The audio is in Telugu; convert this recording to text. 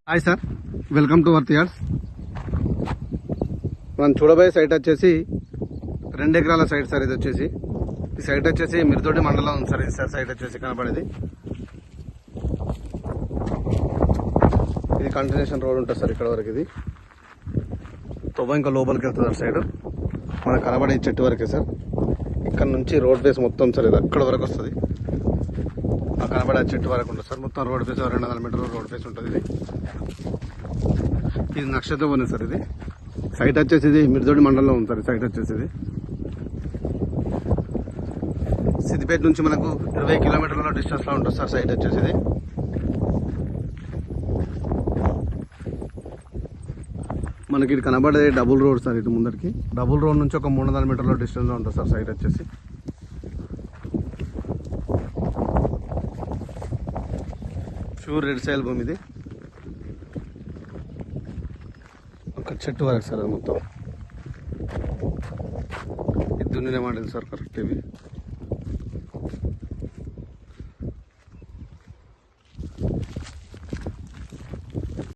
Hi sir, welcome to worth yards. మనం చూడబోయే సైట్ వచ్చేసి 2 ఎకరాల సైట్ సార్. ఇది వచ్చేసి ఈ సైట్ వచ్చేసి మిర్దొడ్డి మండలం ఉంది సార్. ఇది సార్ సైట్ వచ్చేసి కనబడేది. ఇది కంటిన్యూషన్ రోడ్ ఉంటుంది సార్ ఇక్కడ వరకు. ఇది ఇంకా లోపలికి వెళ్తుంది సార్ సైడ్. మనకు కనబడే చెట్టు వరకే సార్. ఇక్కడ నుంచి రోడ్ బేస్ మొత్తం సార్ ఇది అక్కడ వరకు వస్తుంది. కనబడే చెట్టు వరకు ఉంటుంది సార్. మొత్తం రోడ్ బేస్ 200 మీటర్ల రోడ్ బేస్ ఉంటుంది. ఇది నక్షత్రం ఉంది సార్. ఇది సైట్ వచ్చేసి ఇది మిర్దొడ్డి మండలంలో ఉంది సార్. సైట్ వచ్చేసి ఇది సిద్దిపేట నుంచి మనకు 20 కిలోమీటర్ల డిస్టెన్స్ లో ఉంటుంది సార్ సైట్ వచ్చేసి ఇది. మనకి ఇది కనబడే డబుల్ రోడ్ సార్. ఇటు ముందరికి డబుల్ రోడ్ నుంచి ఒక 300 మీటర్ల డిస్టెన్స్ లో ఉంటుంది సార్ సైట్ వచ్చేసి. ప్యూర్ రెడ్ సాయిల్ భూమి ఇది. ఒక చెట్టు వరకు సార్ అది మొత్తం. ఇది దున్నిన మాటలు సార్ కరెక్ట్ ఇవి.